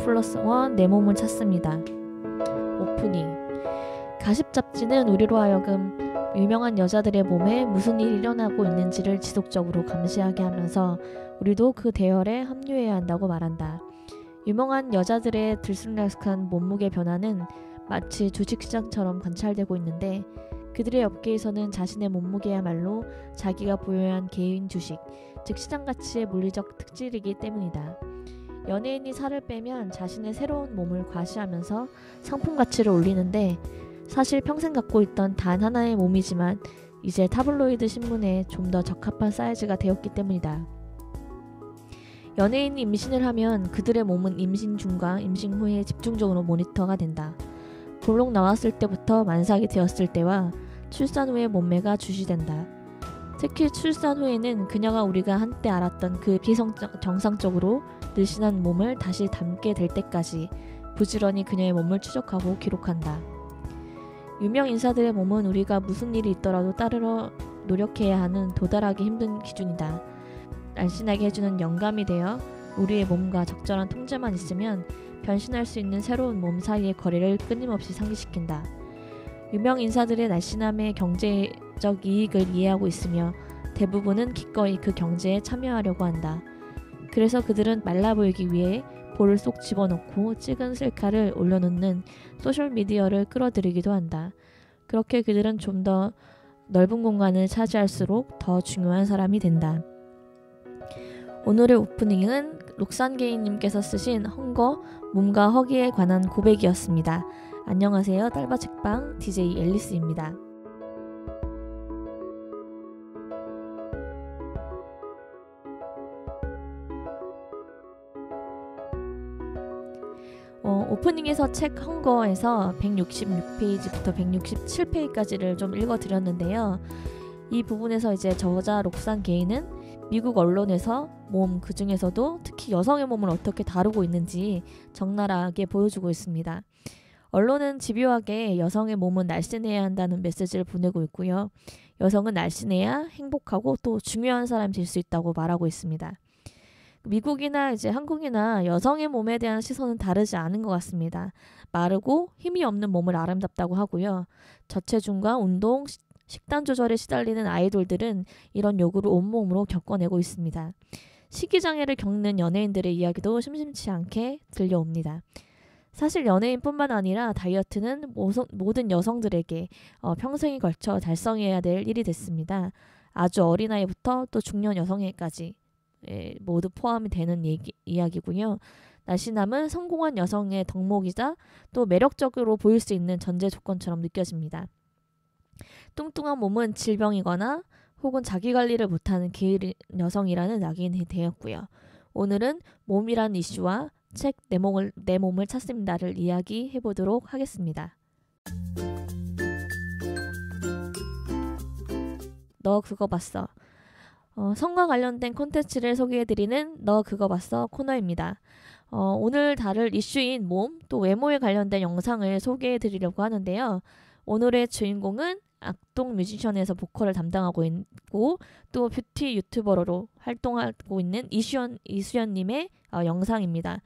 1+1 내 몸을 찾습니다. 오프닝. 가십 잡지는 우리로 하여금 유명한 여자들의 몸에 무슨 일이 일어나고 있는지를 지속적으로 감시하게 하면서 우리도 그 대열에 합류해야 한다고 말한다. 유명한 여자들의 들쑥날쑥한 몸무게 변화는 마치 주식시장처럼 관찰되고 있는데 그들의 업계에서는 자신의 몸무게야말로 자기가 보유한 한 개인 주식, 즉 시장 가치의 물리적 특질이기 때문이다. 연예인이 살을 빼면 자신의 새로운 몸을 과시하면서 상품 가치를 올리는데 사실 평생 갖고 있던 단 하나의 몸이지만 이제 타블로이드 신문에 좀 더 적합한 사이즈가 되었기 때문이다. 연예인이 임신을 하면 그들의 몸은 임신 중과 임신 후에 집중적으로 모니터가 된다. 볼록 나왔을 때부터 만삭이 되었을 때와 출산 후의 몸매가 주시된다. 특히 출산 후에는 그녀가 우리가 한때 알았던 그 비정상적으로 늘씬한 몸을 다시 닮게 될 때까지 부지런히 그녀의 몸을 추적하고 기록한다. 유명 인사들의 몸은 우리가 무슨 일이 있더라도 따르러 노력해야 하는 도달하기 힘든 기준이다. 날씬하게 해주는 영감이 되어 우리의 몸과 적절한 통제만 있으면 변신할 수 있는 새로운 몸 사이의 거리를 끊임없이 상기시킨다. 유명 인사들의 날씬함의 경제적 이익을 이해하고 있으며 대부분은 기꺼이 그 경제에 참여하려고 한다. 그래서 그들은 말라 보이기 위해 볼을 쏙 집어넣고 찍은 셀카를 올려놓는 소셜미디어를 끌어들이기도 한다. 그렇게 그들은 좀 더 넓은 공간을 차지할수록 더 중요한 사람이 된다. 오늘의 오프닝은 록산게이님께서 쓰신 헝거, 몸과 허기에 관한 고백이었습니다. 안녕하세요. 딸바책방 DJ 앨리스입니다. 오프닝에서 책 헝거에서 166페이지부터 167페이지까지를 좀 읽어드렸는데요. 이 부분에서 이제 저자 록산게이는 미국 언론에서 몸, 그 중에서도 특히 여성의 몸을 어떻게 다루고 있는지 적나라하게 보여주고 있습니다. 언론은 집요하게 여성의 몸은 날씬해야 한다는 메시지를 보내고 있고요. 여성은 날씬해야 행복하고 또 중요한 사람이 될 수 있다고 말하고 있습니다. 미국이나 이제 한국이나 여성의 몸에 대한 시선은 다르지 않은 것 같습니다. 마르고 힘이 없는 몸을 아름답다고 하고요. 저체중과 운동, 식단 조절에 시달리는 아이돌들은 이런 요구를 온몸으로 겪어내고 있습니다. 식이장애를 겪는 연예인들의 이야기도 심심치 않게 들려옵니다. 사실 연예인뿐만 아니라 다이어트는 모든 여성들에게 평생에 걸쳐 달성해야 될 일이 됐습니다. 아주 어린아이부터 또 중년 여성에까지 모두 포함이 되는 이야기고요. 날씬함은 성공한 여성의 덕목이자 또 매력적으로 보일 수 있는 전제 조건처럼 느껴집니다. 뚱뚱한 몸은 질병이거나 혹은 자기관리를 못하는 게으른 여성이라는 낙인이 되었고요. 오늘은 몸이란 이슈와 책 내 몸을 찾습니다를 이야기해보도록 하겠습니다. 너 그거 봤어? 성과 관련된 콘텐츠를 소개해드리는 너 그거 봤어 코너입니다. 오늘 다룰 이슈인 몸 또 외모에 관련된 영상을 소개해드리려고 하는데요. 오늘의 주인공은 악동 뮤지션에서 보컬을 담당하고 있고 또 뷰티 유튜버로 활동하고 있는 이수연님의 영상입니다.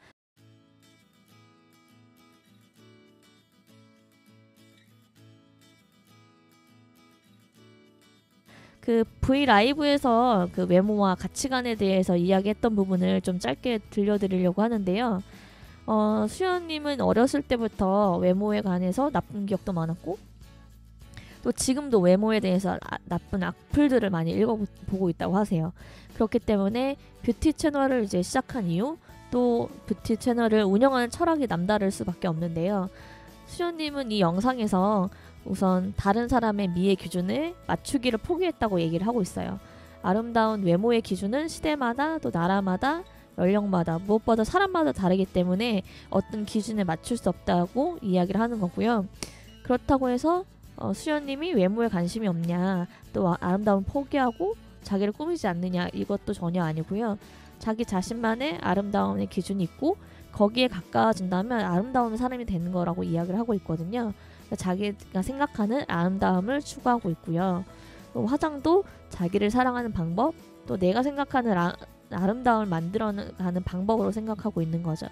그 브이라이브에서 그 외모와 가치관에 대해서 이야기했던 부분을 좀 짧게 들려드리려고 하는데요. 수연님은 어렸을 때부터 외모에 관해서 나쁜 기억도 많았고 또 지금도 외모에 대해서 나쁜 악플들을 많이 읽어보고 있다고 하세요. 그렇기 때문에 뷰티 채널을 이제 시작한 이후 또 뷰티 채널을 운영하는 철학이 남다를 수밖에 없는데요. 수연님은 이 영상에서 우선 다른 사람의 미의 기준을 맞추기를 포기했다고 얘기를 하고 있어요. 아름다운 외모의 기준은 시대마다 또 나라마다 연령마다 무엇보다 사람마다 다르기 때문에 어떤 기준에 맞출 수 없다고 이야기를 하는 거고요. 그렇다고 해서 수연님이 외모에 관심이 없냐 또 아름다움 포기하고 자기를 꾸미지 않느냐 이것도 전혀 아니고요. 자기 자신만의 아름다움의 기준이 있고 거기에 가까워진다면 아름다운 사람이 되는 거라고 이야기를 하고 있거든요. 자기가 생각하는 아름다움을 추구하고 있고요. 또 화장도 자기를 사랑하는 방법 또 내가 생각하는 아름다움을 만들어가는 방법으로 생각하고 있는 거죠.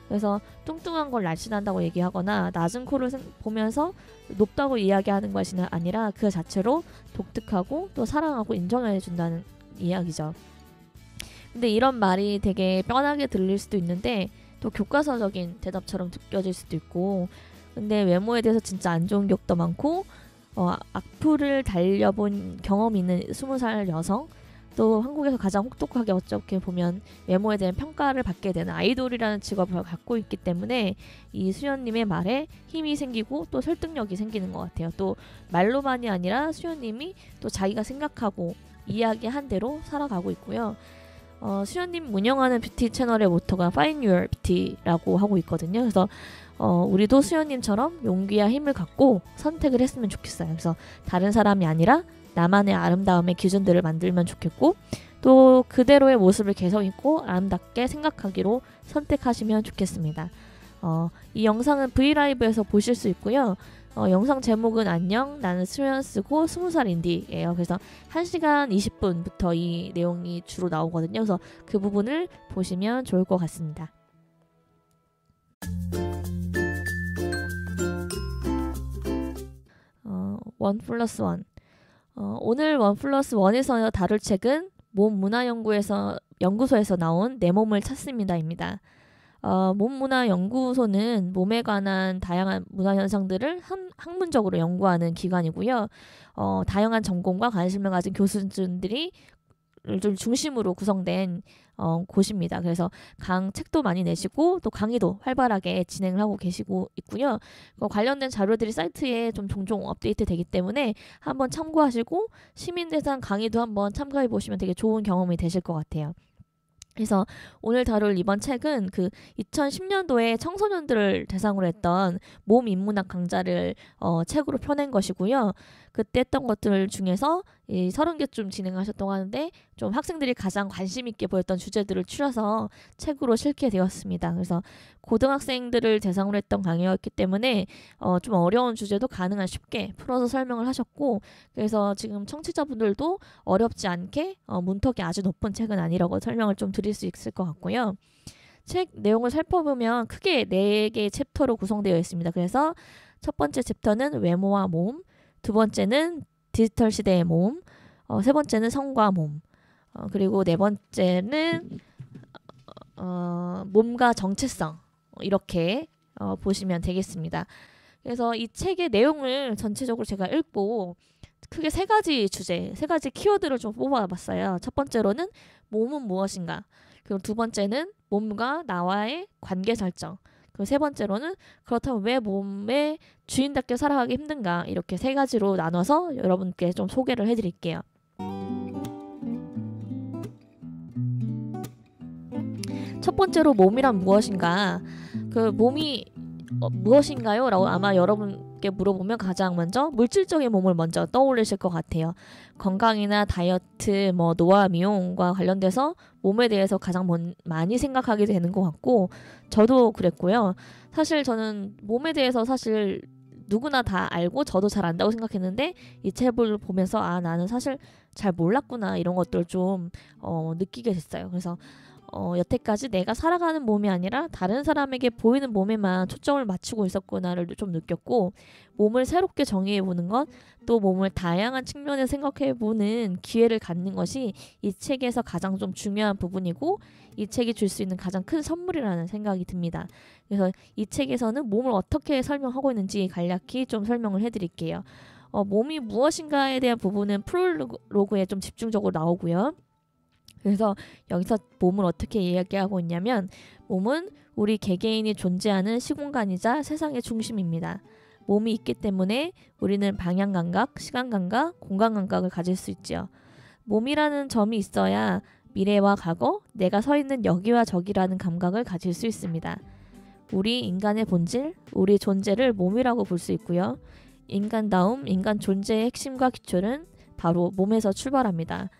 그래서 뚱뚱한 걸 날씬한다고 얘기하거나 낮은 코를 보면서 높다고 이야기하는 것이 아니라 그 자체로 독특하고 또 사랑하고 인정해준다는 이야기죠. 근데 이런 말이 되게 뻔하게 들릴 수도 있는데 또 교과서적인 대답처럼 느껴질 수도 있고, 근데 외모에 대해서 진짜 안 좋은 기억도 많고 악플을 달려본 경험이 있는 20살 여성, 또 한국에서 가장 혹독하게 어떻게 보면 외모에 대한 평가를 받게 되는 아이돌이라는 직업을 갖고 있기 때문에 이 수연님의 말에 힘이 생기고 또 설득력이 생기는 것 같아요. 또 말로만이 아니라 수연님이 또 자기가 생각하고 이야기한 대로 살아가고 있고요. 수연님 운영하는 뷰티 채널의 모토가 Find Your Beauty라고 하고 있거든요. 그래서 우리도 수연님처럼 용기와 힘을 갖고 선택을 했으면 좋겠어요. 그래서 다른 사람이 아니라 나만의 아름다움의 기준들을 만들면 좋겠고, 또 그대로의 모습을 개성 있고 아름답게 생각하기로 선택하시면 좋겠습니다. 이 영상은 브이라이브에서 보실 수 있고요. 영상 제목은 안녕 나는 수연 쓰고 20살 인디예요. 그래서 1시간 20분부터 이 내용이 주로 나오거든요. 그래서 그 부분을 보시면 좋을 것 같습니다. 원 플러스 원. 오늘 원 플러스 원에서 다룰 책은 몸 문화 연구소에서 나온 내 몸을 찾습니다입니다. 몸 문화 연구소는 몸에 관한 다양한 문화 현상들을 학문적으로 연구하는 기관이고요. 다양한 전공과 관심을 가진 교수진들이 중심으로 구성된 곳입니다. 그래서 책도 많이 내시고 또 강의도 활발하게 진행을 하고 계시고 있고요. 관련된 자료들이 사이트에 좀 종종 업데이트 되기 때문에 한번 참고하시고 시민대상 강의도 한번 참가해 보시면 되게 좋은 경험이 되실 것 같아요. 그래서 오늘 다룰 이번 책은 그 2010년도에 청소년들을 대상으로 했던 몸 인문학 강좌를 책으로 펴낸 것이고요. 그때 했던 것들 중에서 이 30개쯤 진행하셨다고 하는데 좀 학생들이 가장 관심 있게 보였던 주제들을 추려서 책으로 실게 되었습니다. 그래서 고등학생들을 대상으로 했던 강의였기 때문에 좀 어려운 주제도 가능한 쉽게 풀어서 설명을 하셨고, 그래서 지금 청취자분들도 어렵지 않게 문턱이 아주 높은 책은 아니라고 설명을 좀 드릴 수 있을 것 같고요. 책 내용을 살펴보면 크게 4개의 챕터로 구성되어 있습니다. 그래서 첫 번째 챕터는 외모와 몸, 두 번째는 디지털 시대의 몸, 세 번째는 성과 몸, 그리고 네 번째는 몸과 정체성, 이렇게 보시면 되겠습니다. 그래서 이 책의 내용을 전체적으로 제가 읽고 크게 3가지 주제, 3가지 키워드를 좀 뽑아봤어요. 첫 번째로는 몸은 무엇인가, 그리고 두 번째는 몸과 나와의 관계 설정, 그리고 세 번째로는 그렇다면 왜 몸의 주인답게 살아가기 힘든가, 이렇게 3가지로 나눠서 여러분께 좀 소개를 해드릴게요. 첫 번째로 몸이란 무엇인가, 그 몸이 무엇인가요? 라고 아마 여러분께 물어보면 가장 먼저 물질적인 몸을 먼저 떠올리실 것 같아요. 건강이나 다이어트, 노화, 미용과 관련돼서 몸에 대해서 가장 많이 생각하게 되는 것 같고, 저도 그랬고요. 사실 저는 몸에 대해서 사실 누구나 다 알고 저도 잘 안다고 생각했는데 이 책을 보면서 나는 사실 잘 몰랐구나, 이런 것들을 좀 느끼게 됐어요. 그래서 여태까지 내가 살아가는 몸이 아니라 다른 사람에게 보이는 몸에만 초점을 맞추고 있었구나를 좀 느꼈고, 몸을 새롭게 정의해보는 것, 또 몸을 다양한 측면에서 생각해보는 기회를 갖는 것이 이 책에서 가장 좀 중요한 부분이고, 이 책이 줄 수 있는 가장 큰 선물이라는 생각이 듭니다. 그래서 이 책에서는 몸을 어떻게 설명하고 있는지 간략히 좀 설명을 해드릴게요. 몸이 무엇인가에 대한 부분은 프롤로그에 좀 집중적으로 나오고요. 그래서 여기서 몸을 어떻게 이야기하고 있냐면, 몸은 우리 개개인이 존재하는 시공간이자 세상의 중심입니다. 몸이 있기 때문에 우리는 방향감각, 시간감각, 공간감각을 가질 수 있죠. 몸이라는 점이 있어야 미래와 과거, 내가 서 있는 여기와 저기라는 감각을 가질 수 있습니다. 우리 인간의 본질, 우리 존재를 몸이라고 볼 수 있고요. 인간다움, 인간 존재의 핵심과 기초는 바로 몸에서 출발합니다.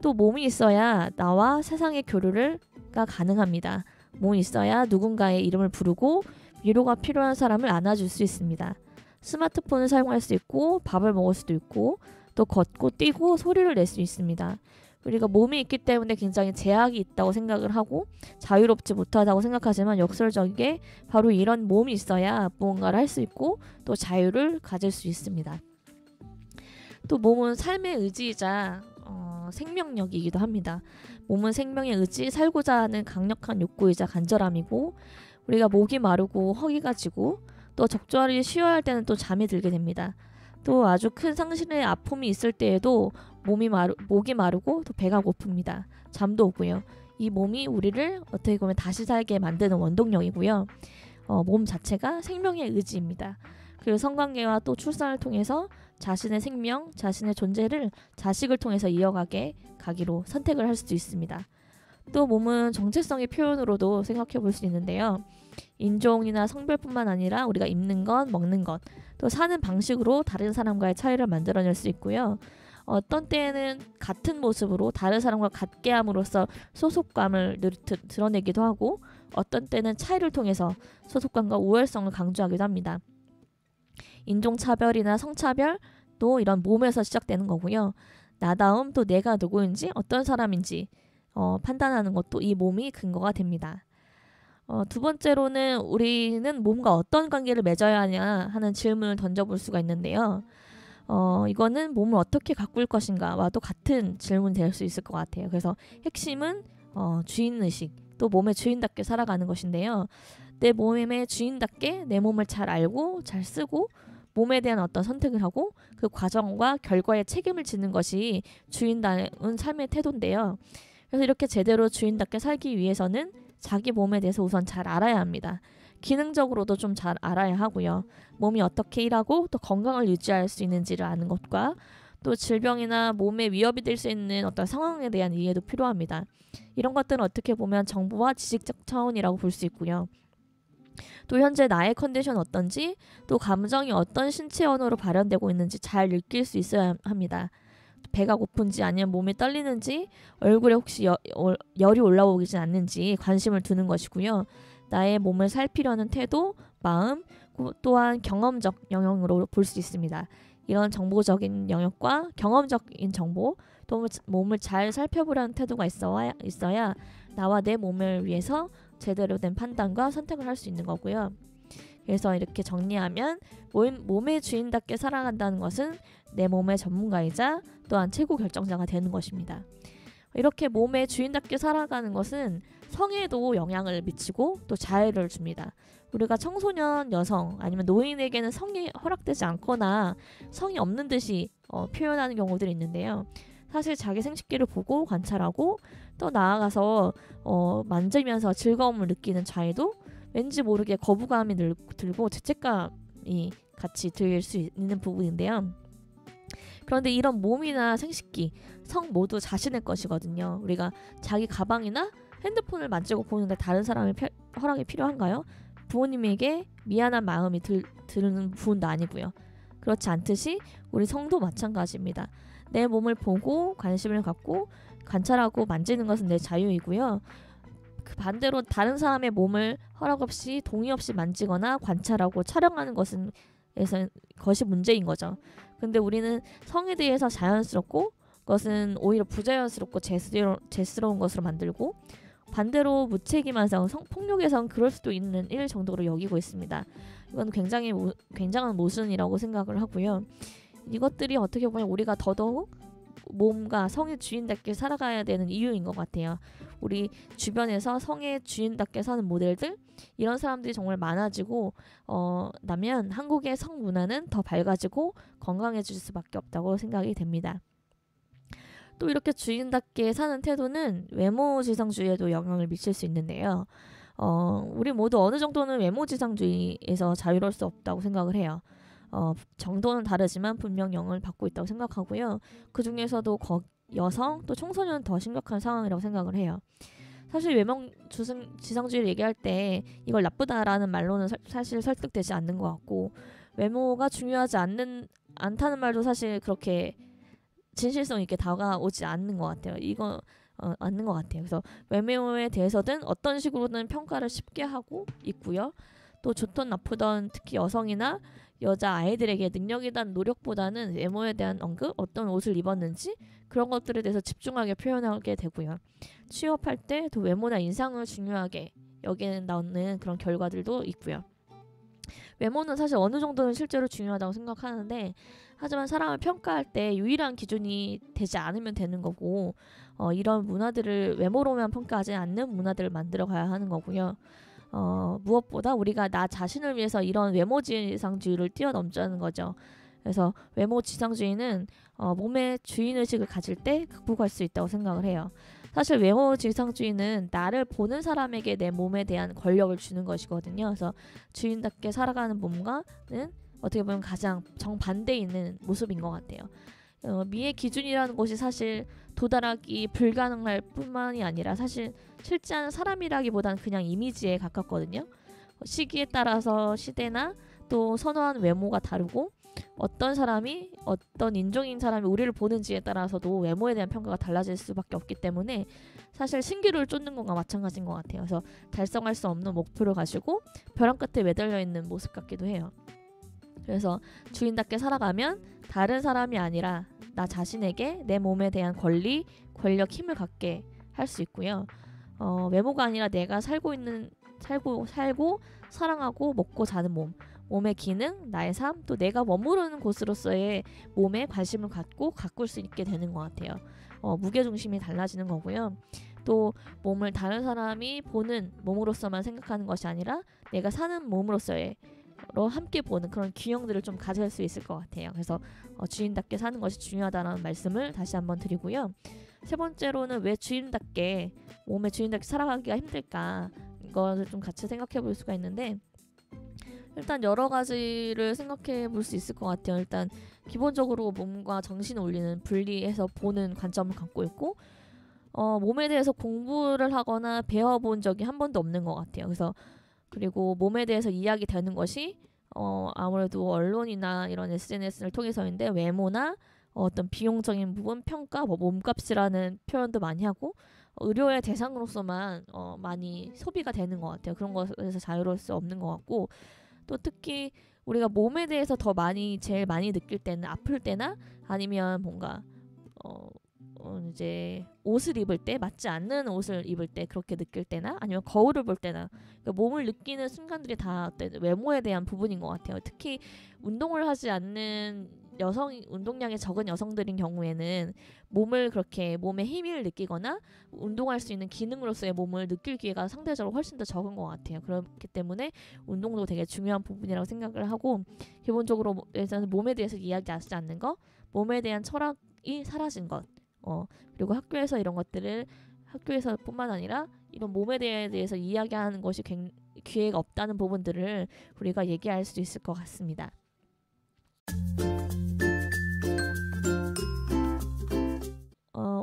또 몸이 있어야 나와 세상의 교류가 가능합니다. 몸이 있어야 누군가의 이름을 부르고 위로가 필요한 사람을 안아줄 수 있습니다. 스마트폰을 사용할 수 있고 밥을 먹을 수도 있고 또 걷고 뛰고 소리를 낼 수 있습니다. 우리가 몸이 있기 때문에 굉장히 제약이 있다고 생각을 하고 자유롭지 못하다고 생각하지만 역설적이게 바로 이런 몸이 있어야 무언가를 할 수 있고 또 자유를 가질 수 있습니다. 또 몸은 삶의 의지이자 생명력이기도 합니다. 몸은 생명의 의지, 살고자 하는 강력한 욕구이자 간절함이고 우리가 목이 마르고 허기가 지고 또 적절히 쉬어야 할 때는 또 잠이 들게 됩니다. 또 아주 큰 상신의 아픔이 있을 때에도 목이 마르고 또 배가 고픕니다. 잠도 오고요. 이 몸이 우리를 어떻게 보면 다시 살게 만드는 원동력이고요. 몸 자체가 생명의 의지입니다. 그리고 성관계와 또 출산을 통해서 자신의 생명, 자신의 존재를 자식을 통해서 가기로 선택을 할 수도 있습니다. 또 몸은 정체성의 표현으로도 생각해 볼 수 있는데요. 인종이나 성별뿐만 아니라 우리가 입는 것, 먹는 것, 또 사는 방식으로 다른 사람과의 차이를 만들어낼 수 있고요. 어떤 때에는 같은 모습으로 다른 사람과 같게 함으로써 소속감을 드러내기도 하고 어떤 때는 차이를 통해서 소속감과 우월성을 강조하기도 합니다. 인종차별이나 성차별도 이런 몸에서 시작되는 거고요. 나다움, 또 내가 누구인지 어떤 사람인지 판단하는 것도 이 몸이 근거가 됩니다. 두 번째로는 우리는 몸과 어떤 관계를 맺어야 하냐 하는 질문을 던져볼 수가 있는데요. 이거는 몸을 어떻게 가꿀 것인가와도 같은 질문이 될 수 있을 것 같아요. 그래서 핵심은 주인의식, 또 몸의 주인답게 살아가는 것인데요. 내 몸의 주인답게 내 몸을 잘 알고 잘 쓰고 몸에 대한 어떤 선택을 하고 그 과정과 결과에 책임을 지는 것이 주인다운 삶의 태도인데요. 그래서 이렇게 제대로 주인답게 살기 위해서는 자기 몸에 대해서 우선 잘 알아야 합니다. 기능적으로도 좀 잘 알아야 하고요. 몸이 어떻게 일하고 또 건강을 유지할 수 있는지를 아는 것과 또 질병이나 몸에 위협이 될 수 있는 어떤 상황에 대한 이해도 필요합니다. 이런 것들은 어떻게 보면 정보와 지식적 차원이라고 볼 수 있고요. 또 현재 나의 컨디션 어떤지, 또 감정이 어떤 신체 언어로 발현되고 있는지 잘 느낄 수 있어야 합니다. 배가 고픈지 아니면 몸이 떨리는지, 얼굴에 혹시 열이 올라오지 않는지 관심을 두는 것이고요. 나의 몸을 살피려는 태도, 마음, 또한 경험적 영역으로 볼 수 있습니다. 이런 정보적인 영역과 경험적인 정보, 또 몸을 잘 살펴보려는 태도가 있어야 나와 내 몸을 위해서 제대로 된 판단과 선택을 할 수 있는 거고요. 그래서 이렇게 정리하면 몸의 주인답게 살아간다는 것은 내 몸의 전문가이자 또한 최고 결정자가 되는 것입니다. 이렇게 몸의 주인답게 살아가는 것은 성에도 영향을 미치고 또 자유를 줍니다. 우리가 청소년 여성 아니면 노인에게는 성이 허락되지 않거나 성이 없는 듯이 표현하는 경우들이 있는데요. 사실 자기 생식기를 보고 관찰하고 또 나아가서 만지면서 즐거움을 느끼는 자유도 왠지 모르게 거부감이 들고 죄책감이 같이 들 수 있는 부분인데요. 그런데 이런 몸이나 생식기, 성 모두 자신의 것이거든요. 우리가 자기 가방이나 핸드폰을 만지고 보는데 다른 사람의 허락이 필요한가요? 부모님에게 미안한 마음이 드는 부분도 아니고요. 그렇지 않듯이 우리 성도 마찬가지입니다. 내 몸을 보고 관심을 갖고 관찰하고 만지는 것은 내 자유이고요. 그 반대로 다른 사람의 몸을 허락 없이 동의 없이 만지거나 관찰하고 촬영하는 것이 문제인 거죠. 근데 우리는 성에 대해서 자연스럽고 그것은 오히려 부자연스럽고 죄스러운 것으로 만들고 반대로 무책임한 성폭력에선 그럴 수도 있는 일 정도로 여기고 있습니다. 이건 굉장한 모순이라고 생각을 하고요. 이것들이 어떻게 보면 우리가 더더욱 몸과 성의 주인답게 살아가야 되는 이유인 것 같아요. 우리 주변에서 성의 주인답게 사는 모델들 이런 사람들이 정말 많아지고 나면 한국의 성 문화는 더 밝아지고 건강해질 수밖에 없다고 생각이 됩니다. 또 이렇게 주인답게 사는 태도는 외모지상주의에도 영향을 미칠 수 있는데요. 우리 모두 어느 정도는 외모지상주의에서 자유로울 수 없다고 생각을 해요. 정도는 다르지만 분명 영향을 받고 있다고 생각하고요. 그 중에서도 여성 또 청소년은 더 심각한 상황이라고 생각을 해요. 사실 외모지상주의를 얘기할 때 이걸 나쁘다라는 말로는 사실 설득되지 않는 것 같고 외모가 중요하지 않다는 말도 사실 그렇게 진실성 있게 다가오지 않는 것 같아요. 그래서 외모에 대해서든 어떤 식으로든 평가를 쉽게 하고 있고요. 또 좋던 나쁘던 특히 여성이나 여자 아이들에게 능력에 대한 노력보다는 외모에 대한 언급, 어떤 옷을 입었는지 그런 것들에 대해서 집중하게 표현하게 되고요. 취업할 때 또 외모나 인상을 중요하게 여기에 나오는 그런 결과들도 있고요. 외모는 사실 어느 정도는 실제로 중요하다고 생각하는데, 하지만 사람을 평가할 때 유일한 기준이 되지 않으면 되는 거고, 이런 문화들을 외모로만 평가하지 않는 문화들을 만들어 가야 하는 거고요. 무엇보다 우리가 나 자신을 위해서 이런 외모 지상주의를 뛰어넘자는 거죠. 그래서 외모 지상주의는 몸의 주인의식을 가질 때 극복할 수 있다고 생각을 해요. 사실 외모 지상주의는 나를 보는 사람에게 내 몸에 대한 권력을 주는 것이거든요. 그래서 주인답게 살아가는 몸과는 어떻게 보면 가장 정반대에 있는 모습인 것 같아요. 미의 기준이라는 것이 사실 도달하기 불가능할 뿐만이 아니라 사실 실제한 사람이라기보다는 그냥 이미지에 가깝거든요. 시기에 따라서 시대나 또 선호하는 외모가 다르고, 어떤 사람이 어떤 인종인 사람이 우리를 보는지에 따라서도 외모에 대한 평가가 달라질 수밖에 없기 때문에 사실 신기루를 쫓는 것과 마찬가지인 것 같아요. 그래서 달성할 수 없는 목표를 가지고 벼랑 끝에 매달려 있는 모습 같기도 해요. 그래서 주인답게 살아가면 다른 사람이 아니라 나 자신에게 내 몸에 대한 권리, 권력, 힘을 갖게 할 수 있고요. 외모가 아니라 내가 살고 사랑하고 먹고 사는 몸의 기능, 나의 삶, 또 내가 머무르는 곳으로서의 몸에 관심을 갖고 가꿀 수 있게 되는 것 같아요. 무게중심이 달라지는 거고요. 또 몸을 다른 사람이 보는 몸으로서만 생각하는 것이 아니라 내가 사는 몸으로서의 함께 보는 그런 균형들을 좀 가질 수 있을 것 같아요. 그래서 주인답게 사는 것이 중요하다는 말씀을 다시 한번 드리고요. 세 번째로는 왜 주인답게, 몸에 주인답게 살아가기가 힘들까, 이거를 좀 같이 생각해 볼 수가 있는데, 일단 여러 가지를 생각해 볼 수 있을 것 같아요. 일단 기본적으로 몸과 정신을 올리는 분리해서 보는 관점을 갖고 있고, 몸에 대해서 공부를 하거나 배워본 적이 한 번도 없는 것 같아요. 그리고 몸에 대해서 이야기되는 것이 아무래도 언론이나 이런 SNS를 통해서인데, 외모나 어떤 비용적인 부분, 평가, 몸값이라는 표현도 많이 하고 의료의 대상으로서만 많이 소비가 되는 것 같아요. 그런 것에서 자유로울 수 없는 것 같고, 또 특히 우리가 몸에 대해서 제일 많이 느낄 때는 아플 때나 아니면 뭔가 이제 옷을 입을 때, 맞지 않는 옷을 입을 때 그렇게 느낄 때나 아니면 거울을 볼 때나, 그러니까 몸을 느끼는 순간들이 다 외모에 대한 부분인 것 같아요. 특히 운동을 하지 않는 운동량이 적은 여성들인 경우에는 몸의 힘을 느끼거나 운동할 수 있는 기능으로서의 몸을 느낄 기회가 상대적으로 훨씬 더 적은 것 같아요. 그렇기 때문에 운동도 되게 중요한 부분이라고 생각을 하고, 기본적으로 몸에 대해서 이야기하지 않는 것, 몸에 대한 철학이 사라진 것, 그리고 학교에서 이런 것들을, 학교에서뿐만 아니라 이런 몸에 대해서 이야기하는 것이 기회가 없다는 부분들을 우리가 얘기할 수 있을 것 같습니다.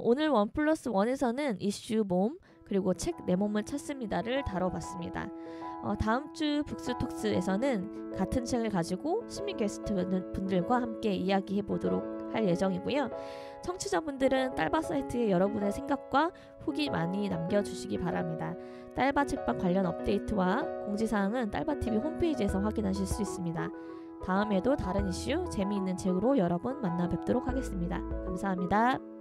오늘 1+1에서는 이슈 몸, 그리고 책 내 몸을 찾습니다를 다뤄봤습니다. 다음 주 북스톡스에서는 같은 책을 가지고 심리 게스트 분들과 함께 이야기해 보도록 할 예정이고요. 청취자분들은 딸바 사이트에 여러분의 생각과 후기 많이 남겨주시기 바랍니다. 딸바 책방 관련 업데이트와 공지사항은 딸바TV 홈페이지에서 확인하실 수 있습니다. 다음에도 다른 이슈, 재미있는 책으로 여러분 만나 뵙도록 하겠습니다. 감사합니다.